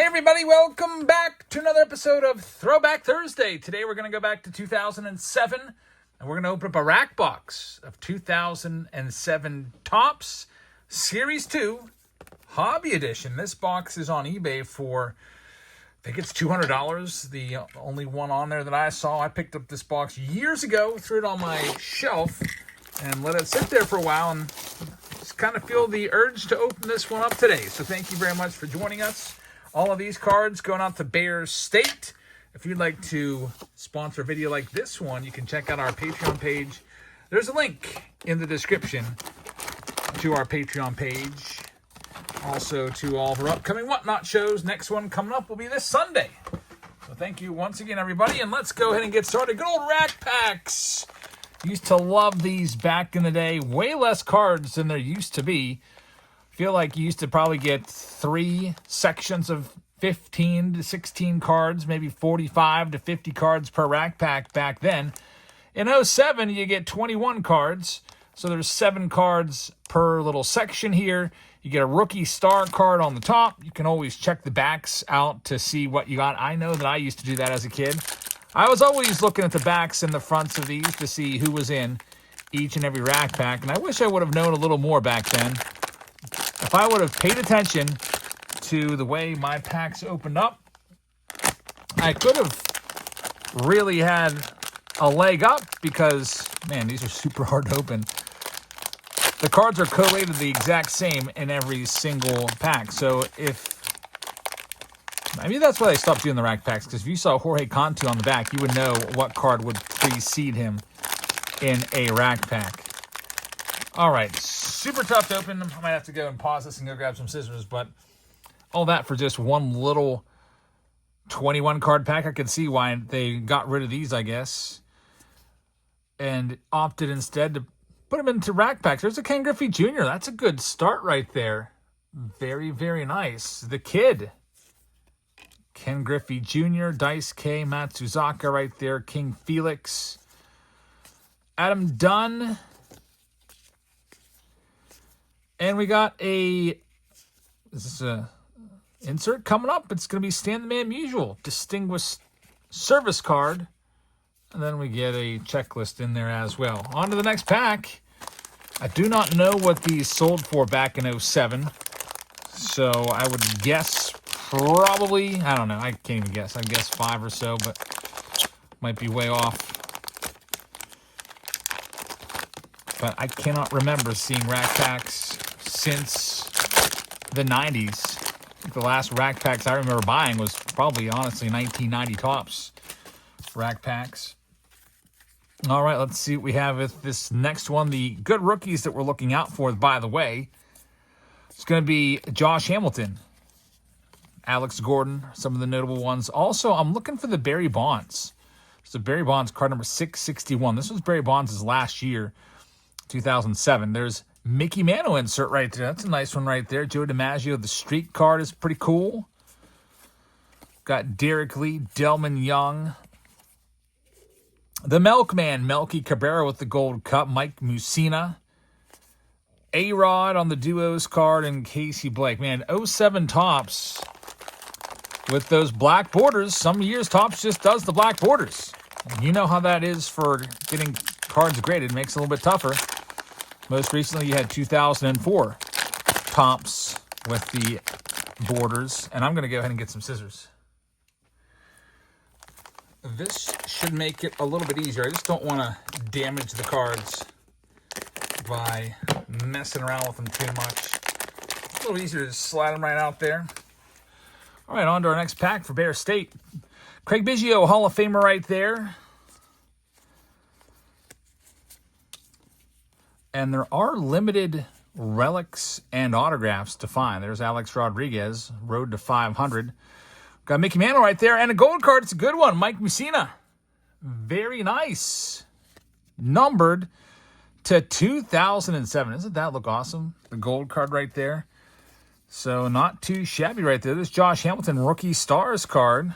everybody, welcome back to another episode of Throwback Thursday. Today we're going to go back to 2007, and we're going to open up a rack box of 2007 TOPPS Series 2 Hobby Edition. This box is on eBay for, I think it's $200. The only one on there that I saw. I picked up this box years ago, threw it on my shelf, and let it sit there for a while, and just kind of feel the urge to open this one up today. So thank you very much for joining us. All of these cards going out to frst. If you'd like to sponsor a video like this one, you can check out our Patreon page. There's a link in the description to our Patreon page. Also to all of our upcoming Whatnot shows. Next one coming up will be this Sunday. So thank you once again, everybody, and let's go ahead and get started. Good old rack packs. Used to love these back in the day. Way less cards than there used to be. Feel like you used to probably get 3 sections of 15 to 16 cards, maybe 45 to 50 cards per rack pack back then. In 07, you get 21 cards, so there's 7 cards per little section here. You get a rookie star card on the top. You can always check the backs out to see what you got. I know that I used to do that as a kid. I was always looking at the backs and the fronts of these to see who was in each and every rack pack, and I wish I would have known a little more back then. If I would have paid attention to the way my packs opened up, I could have really had a leg up because, man, these are super hard to open. The cards are collated the exact same in every single pack. So maybe that's why they stopped doing the rack packs, because if you saw Jorge Cantu on the back, you would know what card would precede him in a rack pack. All right, super tough to open. I might have to go and pause this and go grab some scissors, but all that for just one little 21 card pack. I could see why they got rid of these, I guess, and opted instead to put them into rack packs. There's a Ken Griffey Jr. That's a good start right there. Very, very nice. The Kid. Ken Griffey Jr., Dice K, Matsuzaka right there, King Felix. Adam Dunn. And we got this is a insert coming up. It's going to be Stan the Man Musial, Distinguished Service Card. And then we get a checklist in there as well. On to the next pack. I do not know what these sold for back in 07. So I would guess probably, I don't know. I can't even guess. I'd guess 5 or so, but might be way off. But I cannot remember seeing rack packs since the 90s. The last rack packs I remember buying was probably, honestly, 1990 TOPPS rack packs. All right, let's see what we have with this next one. The good rookies that we're looking out for, by the way, it's going to be Josh Hamilton, Alex Gordon, some of the notable ones. Also, I'm looking for the Barry Bonds. So Barry Bonds, card number 661. This was Barry Bonds' last year, 2007. There's Mickey Mantle insert right there. That's a nice one right there. Joe DiMaggio, the streak card is pretty cool. Got Derek Lee, Delman Young. The Milkman, Melky Cabrera with the gold cup. Mike Mussina. A-Rod on the duos card, and Casey Blake. Man, 07 TOPPS with those black borders. Some years TOPPS just does the black borders. You know how that is for getting cards graded. It makes it a little bit tougher. Most recently, you had 2004 TOPPS with the borders. And I'm going to go ahead and get some scissors. This should make it a little bit easier. I just don't want to damage the cards by messing around with them too much. A little easier to slide them right out there. All right, on to our next pack for Bear State. Craig Biggio, Hall of Famer right there. And there are limited relics and autographs to find. There's Alex Rodriguez, Road to 500. Got Mickey Mantle right there, and a gold card. It's a good one. Mike Mussina. Very nice. Numbered to 2007. Doesn't that look awesome? The gold card right there. So not too shabby right there. There's Josh Hamilton, Rookie Stars card.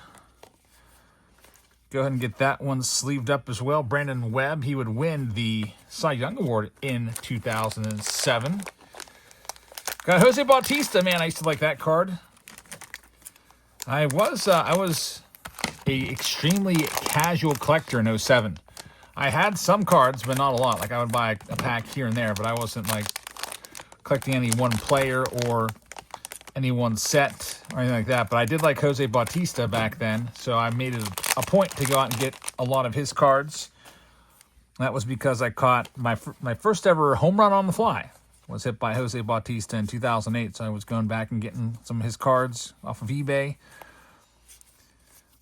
Go ahead and get that one sleeved up as well. Brandon Webb, he would win the Cy Young Award in 2007. Got Jose Bautista. Man, I used to like that card. I was a extremely casual collector in '07. I had some cards, but not a lot. Like, I would buy a pack here and there, but I wasn't, like, collecting any one player or any one set or anything like that. But I did like Jose Bautista back then, so I made it a point to go out and get a lot of his cards. That was because I caught my first ever home run on the fly was hit by Jose Bautista in 2008, so I was going back and getting some of his cards off of eBay.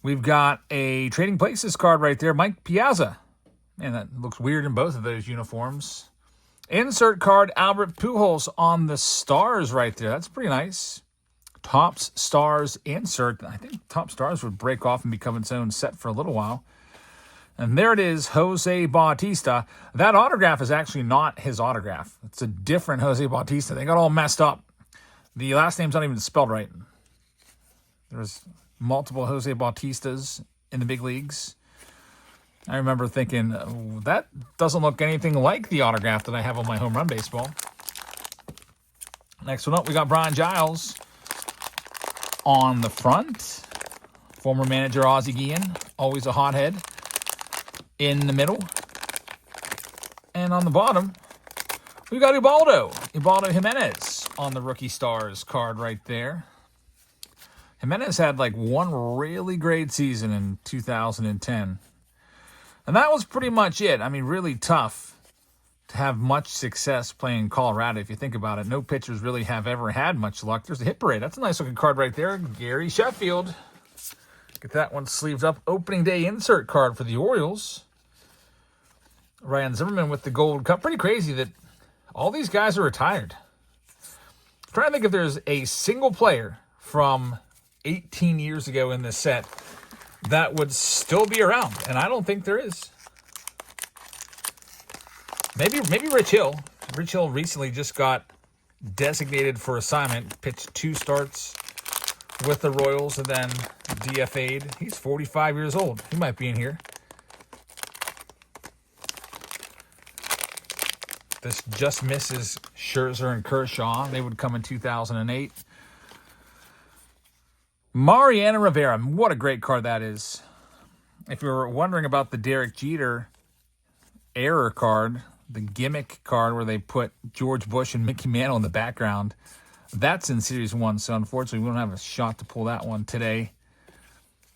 We've got a Trading Places card right there, Mike Piazza. Man, that looks weird in both of those uniforms. Insert card, Albert Pujols on the Stars right there. That's pretty nice. Topps Stars insert. I think Topps Stars would break off and become its own set for a little while. And there it is, Jose Bautista. That autograph is actually not his autograph. It's a different Jose Bautista. They got all messed up. The last name's not even spelled right. There's multiple Jose Bautistas in the big leagues. I remember thinking, oh, that doesn't look anything like the autograph that I have on my home run baseball. Next one up, we got Brian Giles on the front. Former manager Ozzie Guillen, always a hothead. In the middle. And on the bottom, we got Ubaldo Jimenez on the Rookie Stars card right there. Jimenez had like one really great season in 2010. And that was pretty much it. I mean, really tough to have much success playing Colorado, if you think about it. No pitchers really have ever had much luck. There's a hit parade. That's a nice looking card right there. Gary Sheffield. Get that one sleeved up. Opening day insert card for the Orioles. Ryan Zimmerman with the Gold Cup. Pretty crazy that all these guys are retired. I'm trying to think if there's a single player from 18 years ago in this set that would still be around, and I don't think there is. Maybe Rich Hill. Rich Hill recently just got designated for assignment, pitched 2 starts with the Royals, and then DFA'd. He's 45 years old. He might be in here. This just misses Scherzer and Kershaw. They would come in 2008. Mariano Rivera. What a great card that is. If you were wondering about the Derek Jeter error card, the gimmick card where they put George Bush and Mickey Mantle in the background, that's in Series 1. So unfortunately, we don't have a shot to pull that one today.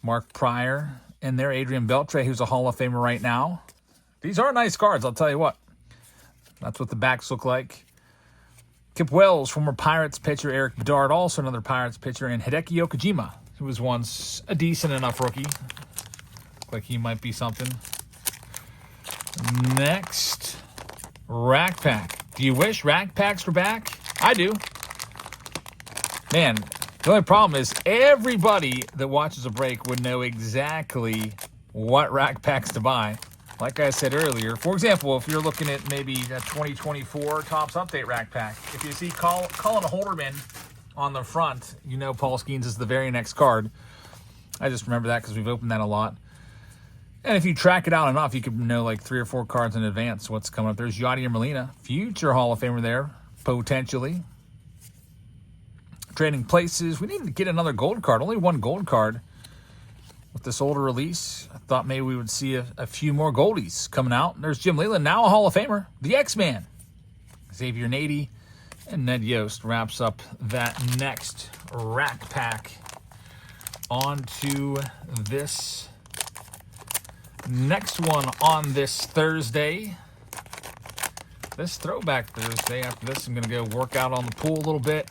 Mark Pryor in there. Adrian Beltre, who's a Hall of Famer right now. These are nice cards, I'll tell you what. That's what the backs look like. Kip Wells, former Pirates pitcher. Eric Bedard, also another Pirates pitcher. And Hideki Okajima, who was once a decent enough rookie. Look like he might be something. Next, Rack Pack. Do you wish Rack Packs were back? I do. Man, the only problem is everybody that watches a break would know exactly what Rack Packs to buy. Like I said earlier, for example, if you're looking at maybe a 2024 Topps Update Rack Pack, if you see Colin Holderman on the front, you know Paul Skeens is the very next card. I just remember that because we've opened that a lot. And if you track it out enough, you could know like 3 or 4 cards in advance what's coming up. There's Yadier Molina, future Hall of Famer there, potentially. Trading Places. We need to get another gold card. Only one gold card. With this older release, I thought maybe we would see a few more goldies coming out. There's Jim Leyland, now a Hall of Famer. The X-Man. Xavier Nady and Ned Yost wraps up that next Rack Pack. On to this next one on this Thursday. This Throwback Thursday. After this, I'm going to go work out on the pool a little bit.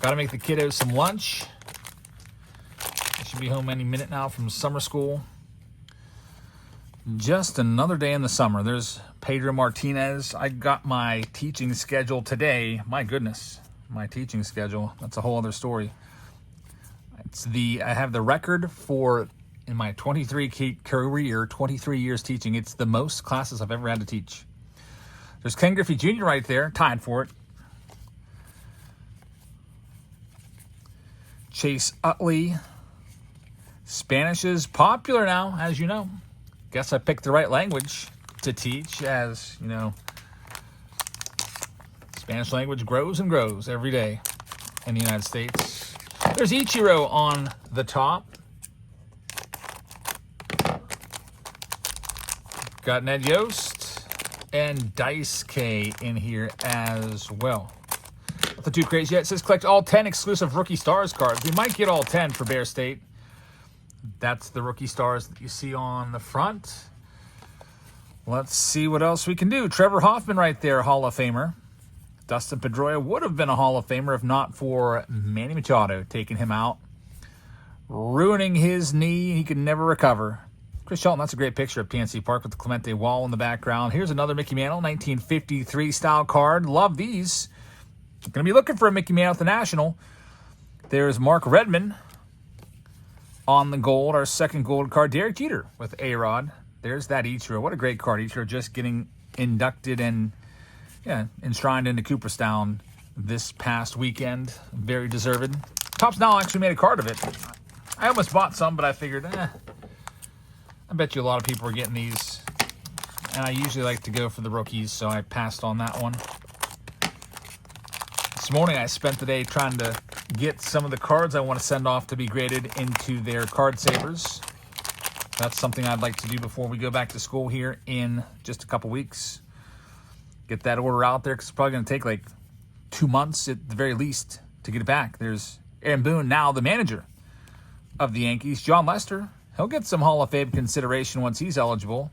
Got to make the kiddos some lunch. Should be home any minute now from summer school. Just another day in the summer. There's Pedro Martinez. I got my teaching schedule today. My goodness, my teaching schedule. That's a whole other story. I have the record for, in my 23 years teaching, it's the most classes I've ever had to teach. There's Ken Griffey Jr. right there, tied for it. Chase Utley. Spanish is popular now, as you know. Guess I picked the right language to teach, as, you know, Spanish language grows and grows every day in the United States. There's Ichiro on the top. Got Ned Yost and Dice K in here as well. Not too crazy yet. It says collect all 10 exclusive Rookie Stars cards. We might get all 10 for Bear State. That's the Rookie Stars that you see on the front. Let's see what else we can do. Trevor Hoffman right there, Hall of Famer. Dustin Pedroia would have been a Hall of Famer if not for Manny Machado taking him out, ruining his knee. He could never recover. Chris Shelton, that's a great picture of PNC Park with the Clemente wall in the background. Here's another Mickey Mantle, 1953 style card. Love these. Going to be looking for a Mickey Mantle at the National. There's Mark Redman on the gold, our second gold card. Derek Jeter with A-Rod. There's that Ichiro. What a great card. Ichiro just getting inducted and enshrined into Cooperstown this past weekend. Very deserved. Topps now actually made a card of it. I almost bought some, but I figured, I bet you a lot of people are getting these. And I usually like to go for the rookies, so I passed on that one. This morning I spent the day trying to get some of the cards I want to send off to be graded into their card savers. That's something I'd like to do before we go back to school here in just a couple weeks. Get that order out there because it's probably going to take like 2 months at the very least to get it back. There's Aaron Boone, now the manager of the Yankees. John Lester, he'll get some Hall of Fame consideration once he's eligible.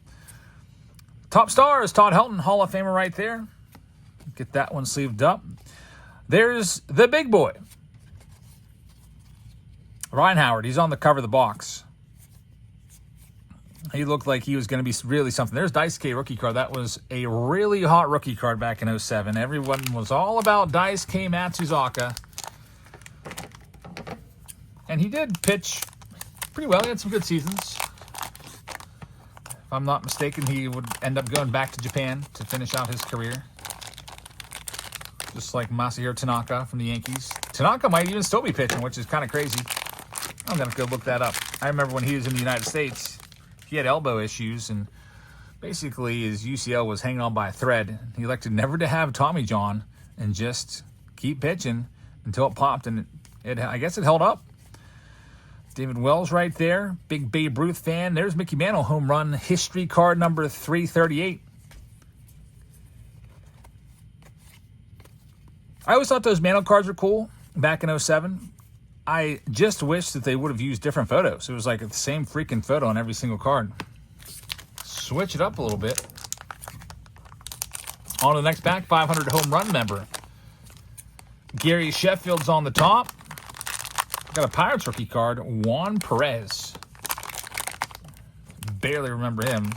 Top stars, Todd Helton, Hall of Famer right there. Get that one sleeved up. There's the big boy, Ryan Howard. He's on the cover of the box. He looked like he was going to be really something. There's Dice K rookie card. That was a really hot rookie card back in 07. Everyone was all about Dice K Matsuzaka. And he did pitch pretty well. He had some good seasons. If I'm not mistaken, he would end up going back to Japan to finish out his career. Just like Masahiro Tanaka from the Yankees. Tanaka might even still be pitching, which is kind of crazy. I'm going to go look that up. I remember when he was in the United States, he had elbow issues, and basically his UCL was hanging on by a thread. He elected never to have Tommy John and just keep pitching until it popped, and I guess it held up. David Wells right there, big Babe Ruth fan. There's Mickey Mantle, home run history card number 338. I always thought those Mantle cards were cool back in 07. I just wish that they would have used different photos. It was like the same freaking photo on every single card. Switch it up a little bit. On to the next pack, 500 home run member. Gary Sheffield's on the top. Got a Pirates rookie card, Juan Perez. Barely remember him.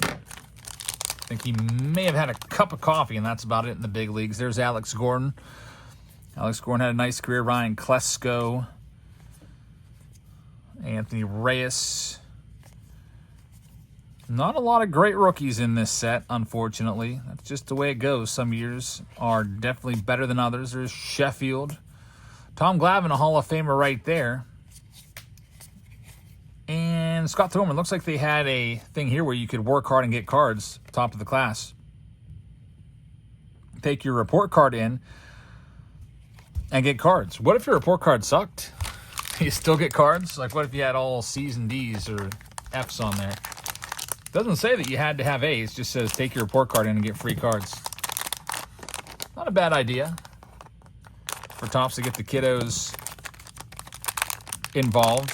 I think he may have had a cup of coffee, and that's about it in the big leagues. There's Alex Gordon. Alex Gordon had a nice career. Ryan Klesko. Anthony Reyes. Not a lot of great rookies in this set, unfortunately. That's just the way it goes. Some years are definitely better than others. There's Sheffield. Tom Glavine, a Hall of Famer right there. And Scott Thorman. Looks like they had a thing here where you could work hard and get cards, top of the class. Take your report card in and get cards. What if your report card sucked? You still get cards? Like, what if you had all C's and D's or F's on there? It doesn't say that you had to have A's. It just says take your report card in and get free cards. Not a bad idea for Topps to get the kiddos involved.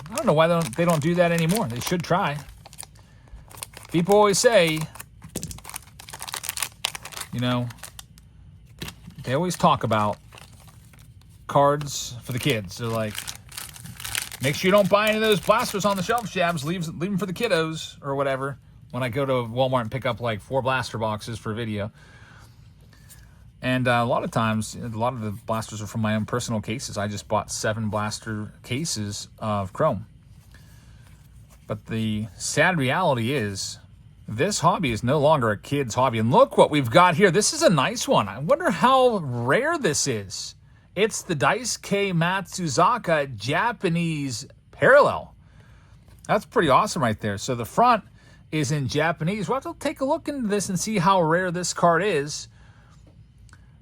I don't know why they don't do that anymore. They should try. People always say, they always talk about cards for the kids. They're like, make sure you don't buy any of those blasters on the shelf, Shabs. Leave them for the kiddos or whatever. When I go to Walmart and pick up like 4 blaster boxes for video. And a lot of times, a lot of the blasters are from my own personal cases. I just bought 7 blaster cases of chrome. But the sad reality is, this hobby is no longer a kid's hobby. And look what we've got here. This is a nice one. I wonder how rare this is. It's the Dice K Matsuzaka Japanese parallel. That's pretty awesome right there. So the front is in Japanese. We'll have to take a look into this and see how rare this card is.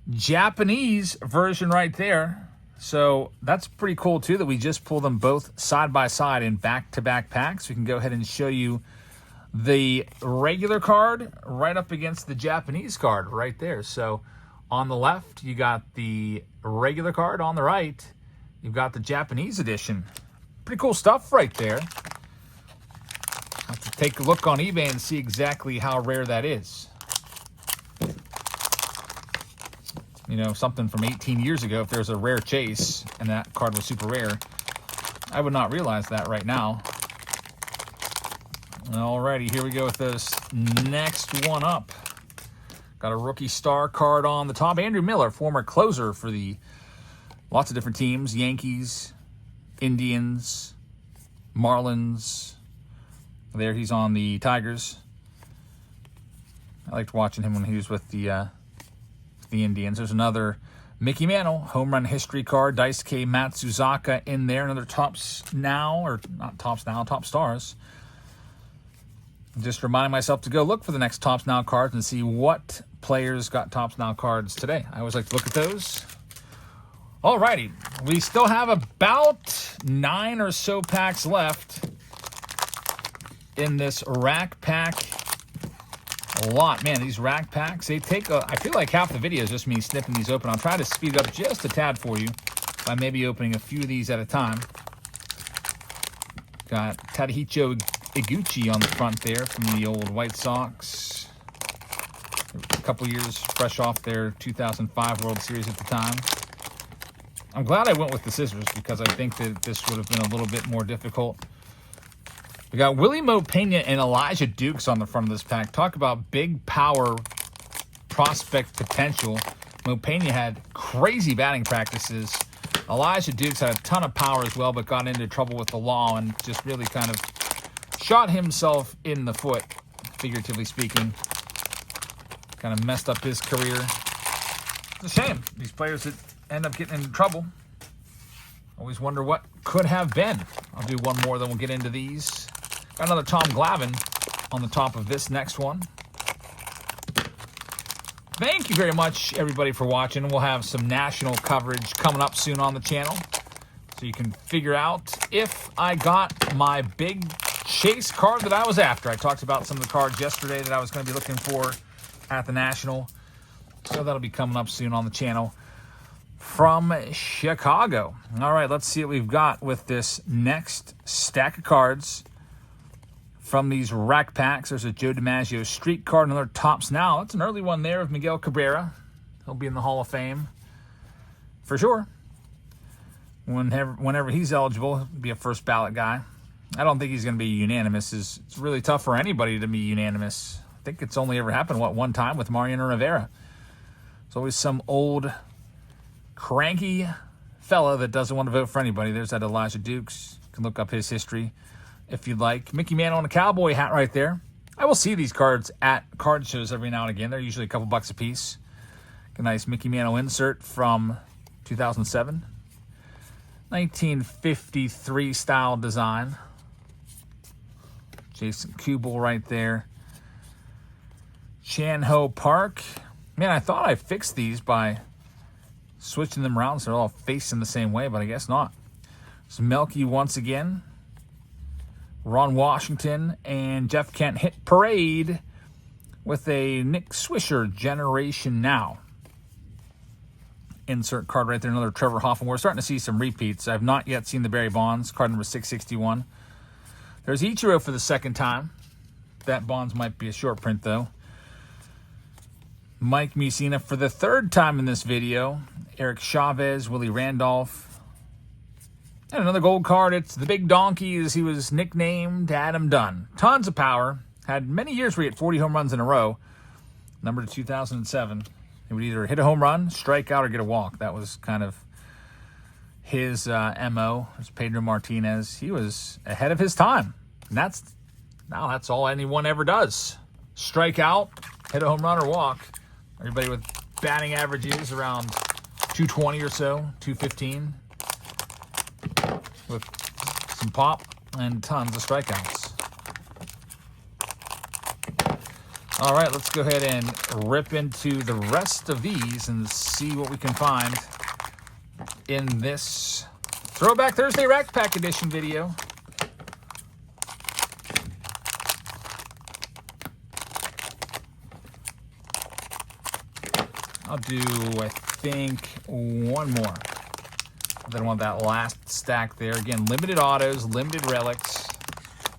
Japanese version right there. So that's pretty cool, too, that we just pull them both side by side in back-to-back packs. We can go ahead and show you the regular card right up against the Japanese card right there. So on the left, you got the regular card. On the right, you've got the Japanese edition. Pretty cool stuff right there. I'll have to take a look on eBay and see exactly how rare that is. You know, something from 18 years ago, if there's a rare chase and that card was super rare, I would not realize that right now. Alrighty, here we go with this next one up. Got a rookie star card on the top. Andrew Miller, former closer for the lots of different teams. Yankees, Indians, Marlins. There he's on the Tigers. I liked watching him when he was with the Indians. There's another Mickey Mantle home run history card. Daisuke Matsuzaka in there. Another Topps Now, or not Topps Now, Top Stars. Just reminding myself to go look for the next Topps Now cards and see what players got Topps Now cards today. I always like to look at those. Alrighty, we still have about 9 or so packs left in this rack pack lot. Man, these rack packs, they take I feel like half the video is just me snipping these open. I'll try to speed it up just a tad for you by maybe opening a few of these at a time. Got Tadahito Iguchi on the front there from the old White Sox. A couple years fresh off their 2005 World Series at the time. I'm glad I went with the scissors because I think that this would have been a little bit more difficult. We got Willie Mo Pena and Elijah Dukes on the front of this pack. Talk about big power prospect potential. Mo Pena had crazy batting practices. Elijah Dukes had a ton of power as well, but got into trouble with the law and just really kind of shot himself in the foot, figuratively speaking. Kind of messed up his career. It's a shame. These players that end up getting into trouble. Always wonder what could have been. I'll do one more, then we'll get into these. Got another Tom Glavine on the top of this next one. Thank you very much, everybody, for watching. We'll have some national coverage coming up soon on the channel, so you can figure out if I got my big chase card that I was after. I talked about some of the cards yesterday that I was going to be looking for at the National, so that'll be coming up soon on the channel from Chicago. All right, let's see what we've got with this next stack of cards from these rack packs. There's a Joe DiMaggio street card, another Topps Now. That's an early one there of Miguel Cabrera. He'll be in the Hall of Fame for sure. Whenever he's eligible, he'll be a first ballot guy. I don't think he's going to be unanimous. It's really tough for anybody to be unanimous. I think it's only ever happened, one time with Mariano Rivera. There's always some old cranky fella that doesn't want to vote for anybody. There's that Elijah Dukes. You can look up his history if you'd like. Mickey Mantle on a cowboy hat right there. I will see these cards at card shows every now and again. They're usually a couple bucks a piece. A nice Mickey Mantle insert from 2007. 1953 style design. Jason Kubel right there. Chan Ho Park. Man, I thought I fixed these by switching them around so they're all facing the same way, but I guess not. So Melky once again. Ron Washington and Jeff Kent hit parade with a Nick Swisher Generation Now. Insert card right there, another Trevor Hoffman. We're starting to see some repeats. I've not yet seen the Barry Bonds, card number 661. There's Ichiro for the second time. That Bonds might be a short print, though. Mike Mussina for the third time in this video. Eric Chavez, Willie Randolph. And another gold card. It's the Big Donkey, as he was nicknamed, Adam Dunn. Tons of power. Had many years where he hit 40 home runs in a row. Number to 2007. He would either hit a home run, strike out, or get a walk. That was kind of his MO. There's Pedro Martinez. He was ahead of his time. And that's all anyone ever does. Strike out, hit a home run, or walk. Everybody with batting averages around 220 or so, 215. With some pop and tons of strikeouts. All right, let's go ahead and rip into the rest of these and see what we can find. in this Throwback Thursday Rack Pack Edition video. I'll do, I think, one more. Then I want that last stack there. Again, limited autos, limited relics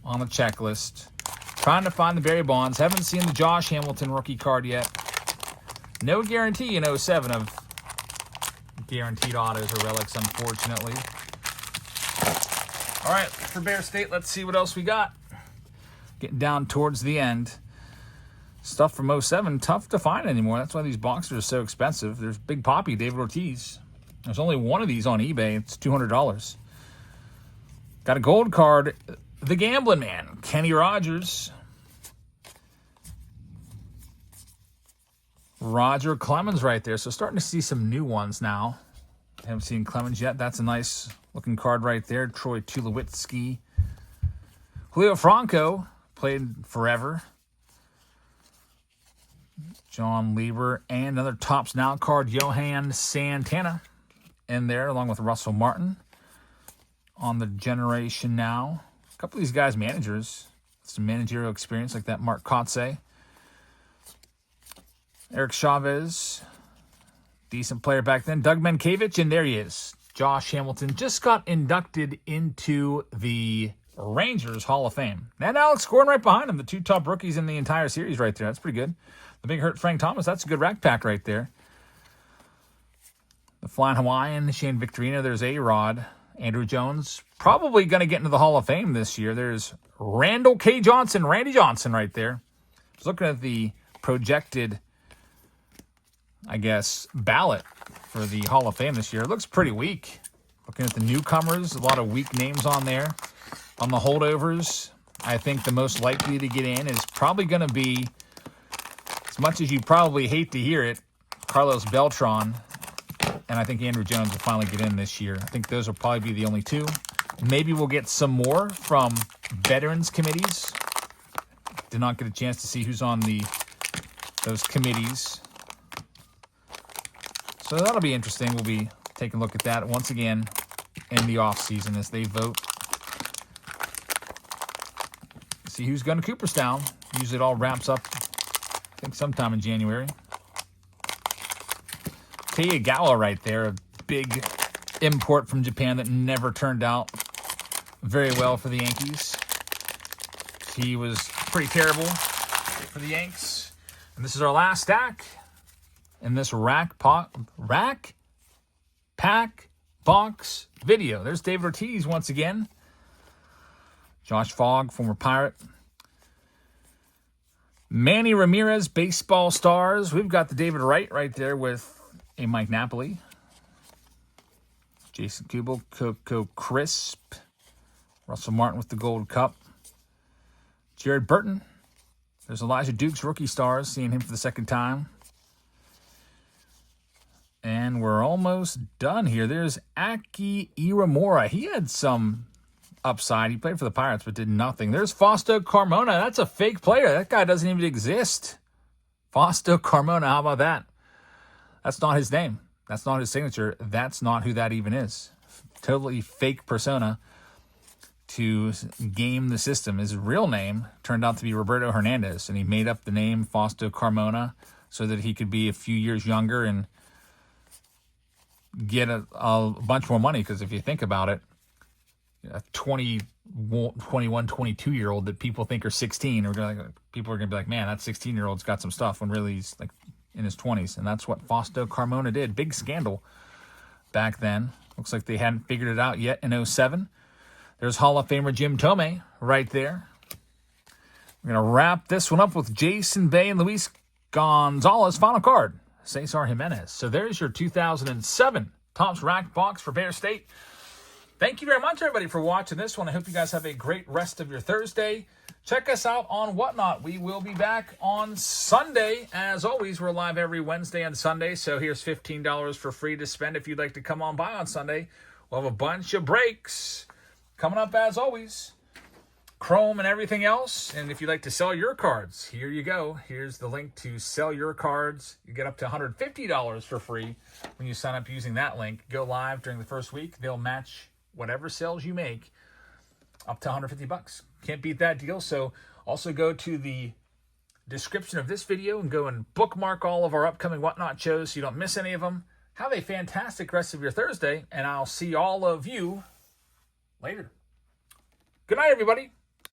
on the checklist. Trying to find the Barry Bonds. Haven't seen the Josh Hamilton rookie card yet. No guarantee in 07 of guaranteed autos or relics, unfortunately. All right, for Bear State, let's see what else we got. Getting down towards the end. Stuff from 07, tough to find anymore. That's why these boxes are so expensive. There's Big Poppy, David Ortiz. There's only one of these on eBay. It's $200. Got a gold card, the Gambling Man, Kenny Rogers. Roger Clemens right there. So starting to see some new ones now. Haven't seen Clemens yet. That's a nice looking card right there. Troy Tulowitzki. Julio Franco, played forever. John Lieber. And another Topps Now card, Johan Santana in there, along with Russell Martin on the Generation Now. A couple of these guys managers. Some managerial experience like that Mark Kotze. Eric Chavez, decent player back then. Doug Mankiewicz, and there he is. Josh Hamilton just got inducted into the Rangers Hall of Fame. And Alex Gordon right behind him, the two top rookies in the entire series right there. That's pretty good. The Big Hurt Frank Thomas, that's a good rack pack right there. The Flying Hawaiian, Shane Victorino, there's A-Rod. Andrew Jones, probably going to get into the Hall of Fame this year. There's Randall K. Johnson, Randy Johnson right there. I was looking at the projected, I guess, ballot for the Hall of Fame this year. It looks pretty weak. Looking at the newcomers, a lot of weak names on there. On the holdovers, I think the most likely to get in is probably going to be, as much as you probably hate to hear it, Carlos Beltran. And I think Andrew Jones will finally get in this year. I think those will probably be the only two. Maybe we'll get some more from veterans committees. Did not get a chance to see who's on those committees. So that'll be interesting. We'll be taking a look at that once again in the off-season as they vote. See who's going to Cooperstown. Usually it all wraps up, I think, sometime in January. Teyagawa right there, a big import from Japan that never turned out very well for the Yankees. He was pretty terrible for the Yanks. And this is our last stack in this rack pack box video. There's David Ortiz once again. Josh Fogg, former Pirate. Manny Ramirez, Baseball Stars. We've got the David Wright right there with a Mike Napoli. Jason Kubel, Coco Crisp. Russell Martin with the Gold Cup. Jared Burton. There's Elijah Dukes, Rookie Stars. Seeing him for the second time. And we're almost done here. There's Aki Iramora. He had some upside. He played for the Pirates but did nothing. There's Fausto Carmona. That's a fake player. That guy doesn't even exist. Fausto Carmona, how about that? That's not his name. That's not his signature. That's not who that even is. Totally fake persona to game the system. His real name turned out to be Roberto Hernandez, and he made up the name Fausto Carmona so that he could be a few years younger and get a bunch more money. Because if you think about it, a 21, 22-year-old that people think are 16, people are going to be like, man, that 16-year-old's got some stuff, when really he's like in his 20s. And that's what Fausto Carmona did. Big scandal back then. Looks like they hadn't figured it out yet in 07. There's Hall of Famer Jim Thome right there. We're going to wrap this one up with Jason Bay and Luis Gonzalez. Final card, Cesar Jimenez. So there's your 2007 Topps Rack Box for Bear State. Thank you very much, everybody, for watching this one. I hope you guys have a great rest of your Thursday. Check us out on Whatnot. We will be back on Sunday. As always, we're live every Wednesday and Sunday, so here's $15 for free to spend if you'd like to come on by on Sunday. We'll have a bunch of breaks coming up, as always. Chrome and everything else. And if you'd like to sell your cards, here you go. Here's the link to sell your cards. You get up to $150 for free when you sign up using that link. Go live during the first week. They'll match whatever sales you make up to $150. Can't beat that deal. So also go to the description of this video and go and bookmark all of our upcoming Whatnot shows so you don't miss any of them. Have a fantastic rest of your Thursday, and I'll see all of you later. Good night, everybody.